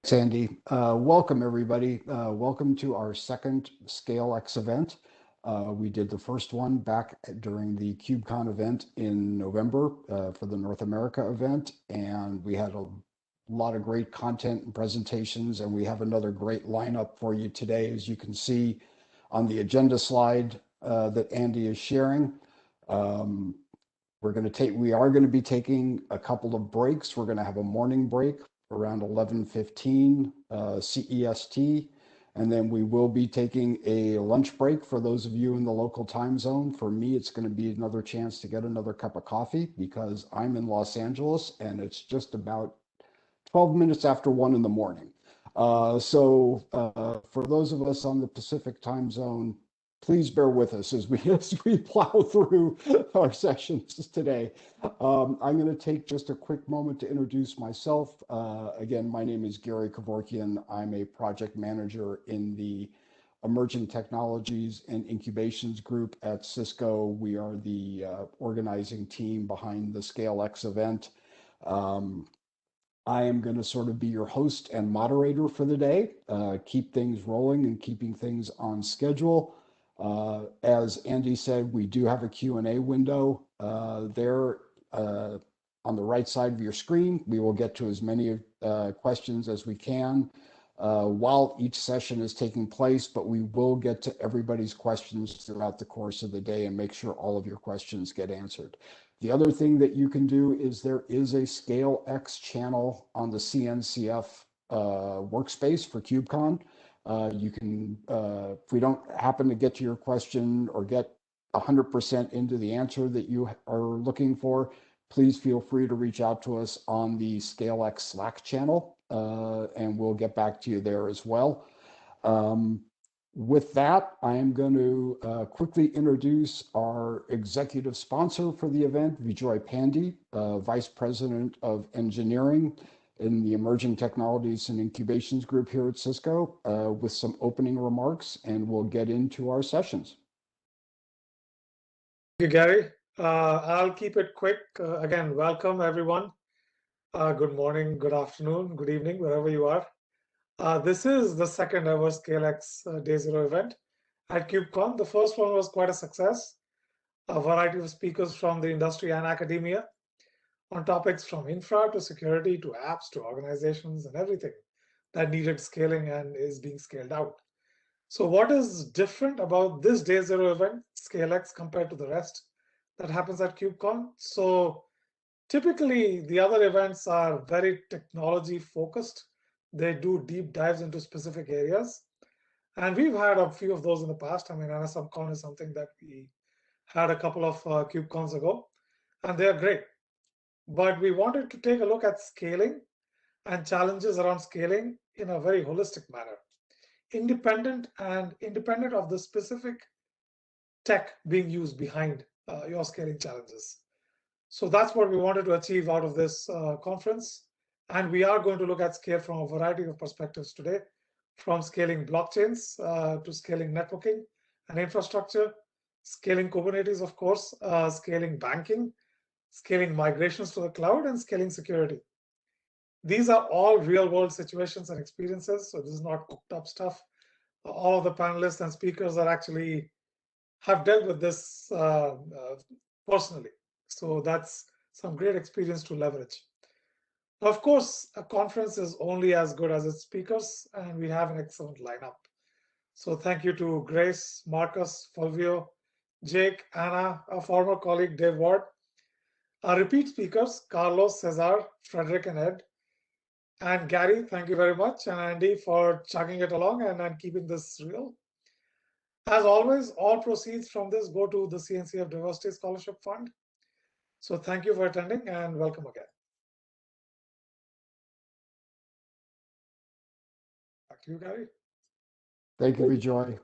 Sandy. Welcome, everybody. Welcome to our second ScaleX event. We did the first one back during the KubeCon event in November for the North America event, and we had a lot of great content and presentations, and we have another great lineup for you today, as you can see on the agenda slide that Andy is sharing. We are going to be taking a couple of breaks. We're going to have a morning break around 11:15 CEST, and then we will be taking a lunch break for those of you in the local time zone. For me, it's going to be another chance to get another cup of coffee because I'm in Los Angeles and it's just about 12 minutes after 1 in the morning. For those of us on the Pacific time zone, please bear with us as we plow through our sessions today. I'm going to take just a quick moment to introduce myself. Again, my name is Gary Kevorkian. I'm a project manager in the Emerging Technologies and Incubations group at Cisco. We are the organizing team behind the ScaleX event. I am going to sort of be your host and moderator for the day, keep things rolling and keeping things on schedule. As Andy said, we do have a Q&A window there on the right side of your screen. We will get to as many questions as we can while each session is taking place, but we will get to everybody's questions throughout the course of the day and make sure all of your questions get answered. The other thing that you can do is there is a ScaleX channel on the CNCF workspace for KubeCon. You can, if we don't happen to get to your question or get 100% into the answer that you are looking for, please feel free to reach out to us on the ScaleX Slack channel, and we'll get back to you there as well. With that, I am going to quickly introduce our executive sponsor for the event, Vijoy Pandey, Vice President of Engineering in the Emerging Technologies and Incubations group here at Cisco, with some opening remarks, and we'll get into our sessions. Thank you, Gary. I'll keep it quick. Again, welcome everyone. Good morning, good afternoon, good evening, wherever you are. This is the second ever ScaleX Day Zero event at KubeCon. The first one was quite a success. A variety of speakers from the industry and academia on topics from infra to security to apps to organizations and everything that needed scaling and is being scaled out. So what is different about this Day Zero event, ScaleX, compared to the rest that happens at KubeCon? So typically the other events are very technology focused. They do deep dives into specific areas. And we've had a few of those in the past. I mean, NSMCon is something that we had a couple of KubeCons ago, and they're great. But we wanted to take a look at scaling and challenges around scaling in a very holistic manner, independent of the specific tech being used behind your scaling challenges. So that's what we wanted to achieve out of this conference. And we are going to look at scale from a variety of perspectives today, from scaling blockchains to scaling networking and infrastructure, scaling Kubernetes, of course, scaling banking, scaling migrations to the cloud, and scaling security. These are all real world situations and experiences. So this is not cooked up stuff. All of the panelists and speakers are actually have dealt with this personally. So that's some great experience to leverage. Of course, a conference is only as good as its speakers, and we have an excellent lineup. So thank you to Grace, Marcus, Fulvio, Jake, Anna, a former colleague, Dave Ward. Our repeat speakers, Carlos, Cesar, Frederick, and Ed. And Gary, thank you very much, and Andy for chugging it along and keeping this real. As always, all proceeds from this go to the CNCF Diversity Scholarship Fund. So thank you for attending and welcome again. Back to you, Gary. Thank you, Vijoy.